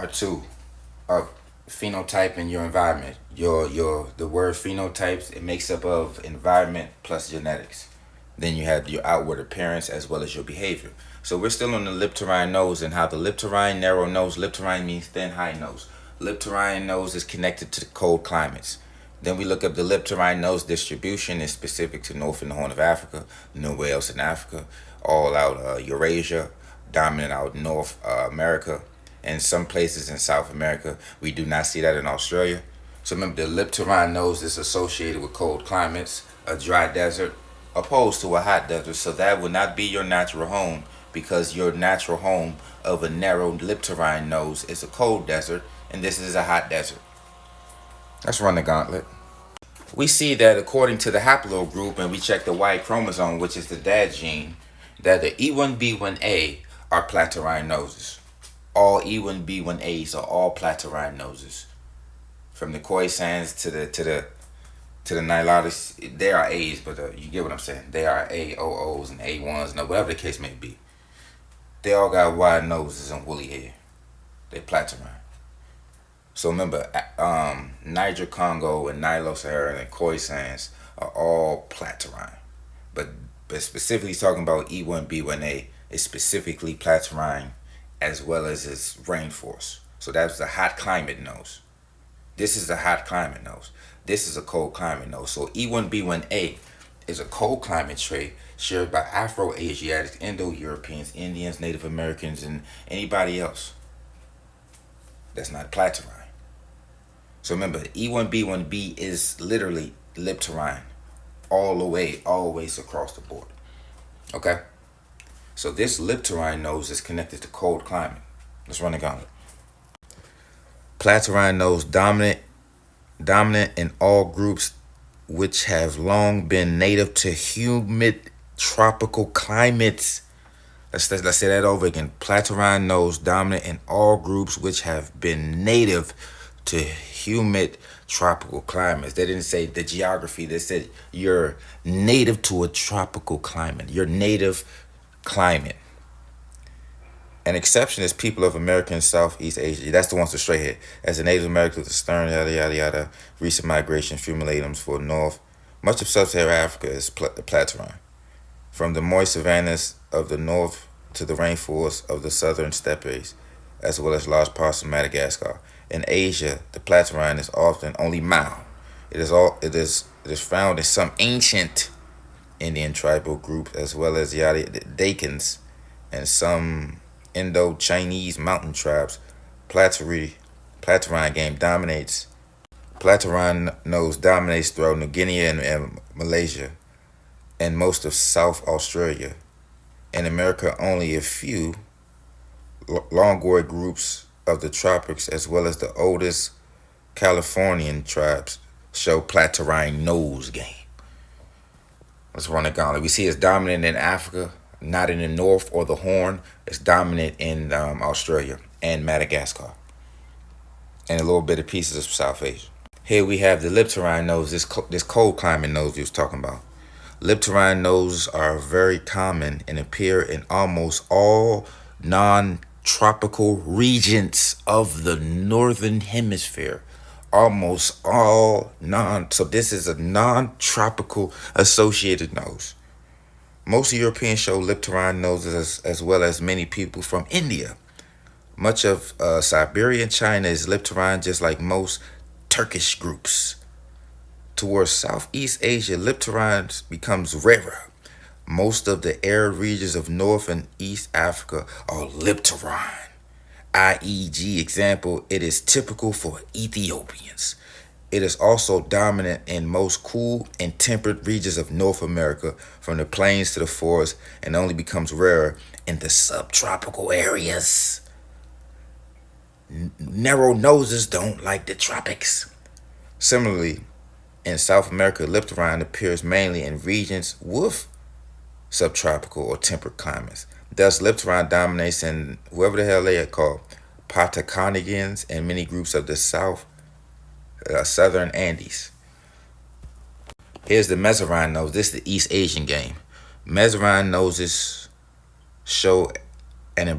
part two of phenotype and your environment. The word phenotypes, it makes up of environment plus genetics. Then you have your outward appearance as well as your behavior. So we're still on the lip to Rhine nose and how the lip to Rhine narrow nose. Lip to Rhine means thin, high nose. Lip to Rhine nose is connected to the cold climates. Then we look up the lip to Rhine nose distribution is specific to North and the Horn of Africa, nowhere else in Africa, all out Eurasia, dominant out North America, and some places in South America. We do not see that in Australia. So remember, the lip to Rhine nose is associated with cold climates, a dry desert, opposed to a hot desert. So that would not be your natural home because your natural home of a narrow lip to Rhine nose is a cold desert, and this is a hot desert. Let's run the gauntlet. We see that according to the haplogroup, and we check the Y chromosome, which is the dad gene, that the E1B1A are platyrine noses. All E1B1As are all platyrine noses. From the Khoisans to the Nilotis, they are A's, but you get what I'm saying. They are AOOs and A1s, no, whatever the case may be. They all got wide noses and woolly hair. They platyrine. So remember, Niger Congo and Nilo-Saharan and Khoisans are all platyrine. But specifically talking about E1B1A, is specifically platyrine as well as its rainforest. So that's the hot climate nose. This is a hot climate nose. This is a cold climate nose. So E1B1A is a cold climate trait shared by Afro-Asiatics, Indo-Europeans, Indians, Native Americans, and anybody else that's not platyrine. So remember, E1B1B is literally lip to Rhine, all the way, always across the board. Okay? So this lip to Rhine nose is connected to cold climate. Let's run the gauntlet. Platyrine nose dominant in all groups which have long been native to humid tropical climates. Let's say that over again. Platyrine nose dominant in all groups which have been native to humid tropical climates. They didn't say the geography. They said you're native to a tropical climate. Your native climate. An exception is people of American Southeast Asia. That's the ones that straight hit. As the Native Americans, the stern, yada, yada, yada. Recent migration, fumilatums for north. Much of sub-Saharan Africa is platyrine. From the moist savannas of the north to the rainforests of the southern steppes, as well as large parts of Madagascar. In Asia, the platyrine is often only mild. It is found in some ancient Indian tribal groups, as well as the Dakins and some Indo-Chinese mountain tribes. Platyrine game dominates. Platyrine nose dominates throughout New Guinea and Malaysia and most of South Australia. In America, only a few Longoid groups of the tropics, as well as the oldest Californian tribes, show platyrine nose game. Let's run a gauntlet. We see it's dominant in Africa, not in the North or the Horn. It's dominant in Australia and Madagascar, and a little bit of pieces of South Asia. Here we have the lip to Rhine nose, this cold climate nose we was talking about. Lip to Rhine noses are very common and appear in almost all non-tropical regions of the northern hemisphere. Almost all so this is a non-tropical associated nose. Most Europeans show lip to Rhine noses as well as many people from India. Much of Siberia and China is lip to Rhine, just like most Turkish groups. Towards Southeast Asia, lip to Rhine becomes rarer. Most of the arid regions of North and East Africa are lip to Rhine. i.e.g. example, it is typical for Ethiopians. It is also dominant in most cool and temperate regions of North America, from the plains to the forests, and only becomes rarer in the subtropical areas. Narrow noses don't like the tropics. Similarly, in South America, lip to Rhine appears mainly in regions with subtropical or temperate climates. Thus, lip to Rhine dominates in whoever the hell they are called Patagonians and many groups of the southern Andes. Here's the Mezzarine nose. This is the East Asian game. Mezzarine noses show an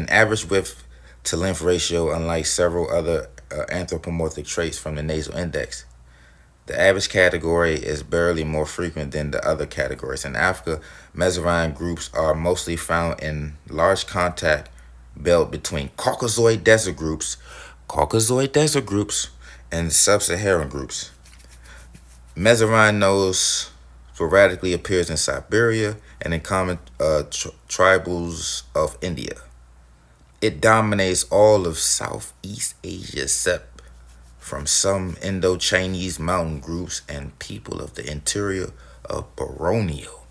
average width to length ratio, unlike several other anthropomorphic traits from the nasal index. The average category is barely more frequent than the other categories. In Africa, Mesorine groups are mostly found in large contact belt between Caucasoid desert groups, and sub-Saharan groups. Mesorine nose sporadically appears in Siberia and in common tribals of India. It dominates all of Southeast Asia except from some Indo-Chinese mountain groups and people of the interior of Borneo.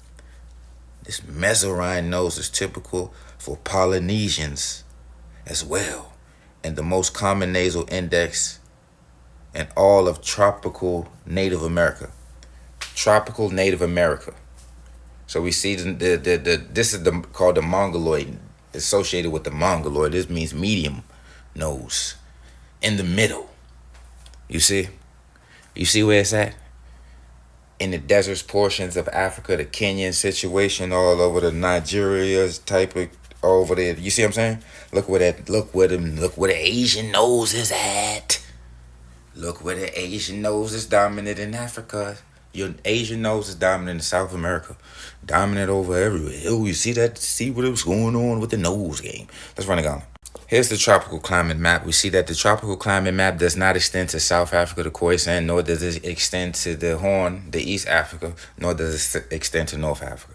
This Mesorine nose is typical for Polynesians as well, and the most common nasal index in all of tropical Native America. Tropical Native America. So we see this is called the Mongoloid, associated with the Mongoloid. This means medium nose, in the middle. You see where it's at? In the deserts portions of Africa, the Kenyan situation, all over the Nigeria's type of over there. You see what I'm saying? Look where the Asian nose is at. Look where the Asian nose is dominant in Africa. Your Asian nose is dominant in South America. Dominant over everywhere. Oh, you see that? See what was going on with the nose game. Let's run it on. Here's the tropical climate map. We see that the tropical climate map does not extend to South Africa, the Khoisan, nor does it extend to the Horn, the East Africa, nor does it extend to North Africa.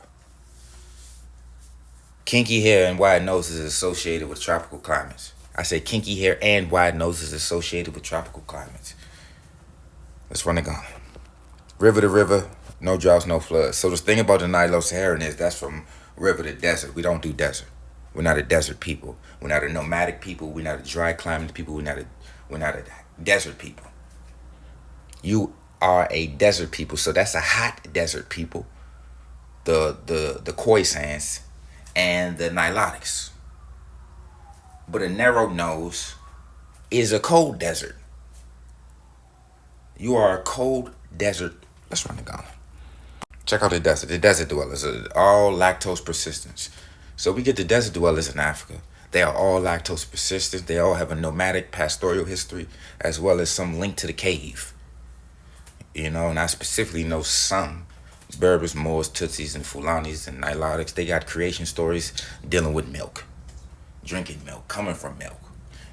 Kinky hair and wide noses is associated with tropical climates. I say kinky hair and wide noses associated with tropical climates. Let's run it on. River to river, no droughts, no floods. So the thing about the Nilo-Saharan is that's from river to desert. We don't do desert. We're not a desert people. We're not a nomadic people. We're not a dry climate people. We're not a desert people. You are a desert people, so that's a hot desert people. The Khoisans and the Nilotics. But a narrow nose is a cold desert. You are a cold desert. Let's run the gauntlet. Check out the desert. The desert dwellers are all lactose persistence. So we get the desert dwellers in Africa. They are all lactose persistent. They all have a nomadic pastoral history as well as some link to the cave. And I specifically know some Berbers, Moors, Tutsis, and Fulanis and Nilotics. They got creation stories dealing with milk, drinking milk, coming from milk.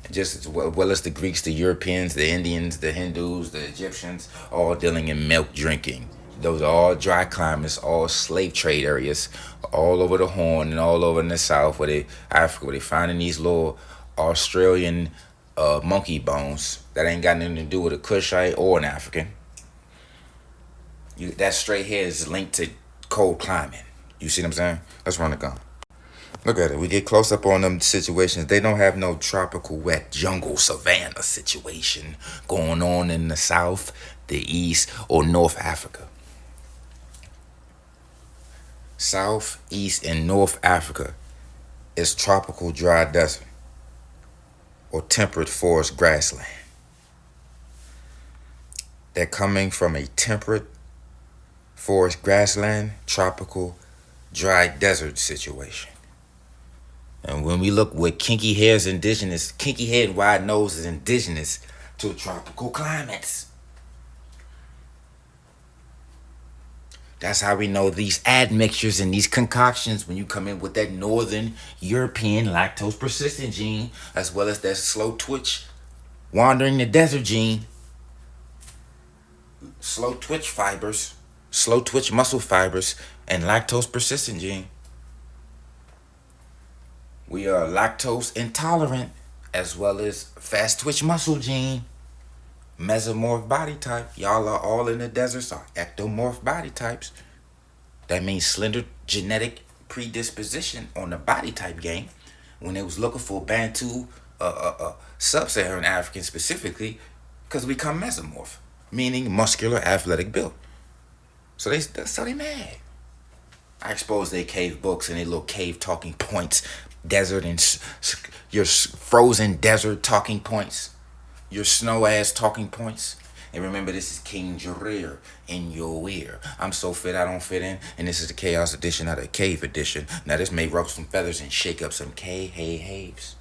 And just as well as the Greeks, the Europeans, the Indians, the Hindus, the Egyptians, all dealing in milk drinking. Those are all dry climates, all slave trade areas, all over the Horn and all over in the South, Africa, where they finding these little Australian monkey bones that ain't got nothing to do with a Kushite or an African. That straight hair is linked to cold climate. You see what I'm saying? Let's run the gun. Look at it. We get close up on them situations. They don't have no tropical wet jungle savanna situation going on in the South, the East, or North Africa. South, East, and North Africa is tropical dry desert or temperate forest grassland. They're coming from a temperate forest grassland, tropical dry desert situation. And when we look with kinky hair and wide nose is indigenous to tropical climates. That's how we know these admixtures and these concoctions when you come in with that northern European lactose persistent gene, as well as that slow twitch wandering the desert gene, slow twitch muscle fibers, and lactose persistent gene. We are lactose intolerant as well as fast twitch muscle gene. Mesomorph body type. Y'all are all in the deserts are ectomorph body types. That means slender genetic predisposition on the body type game. When they was looking for Bantu, sub-Saharan African specifically, because we come mesomorph, meaning muscular, athletic build. So they mad. I exposed their cave books and their little cave talking points, desert and your frozen desert talking points. Your snow ass talking points. And remember, this is King Jareer in your ear. I'm so fit I don't fit in. And this is the Chaos edition, not a Cave edition. Now this may ruffle some feathers and shake up some K-Haves.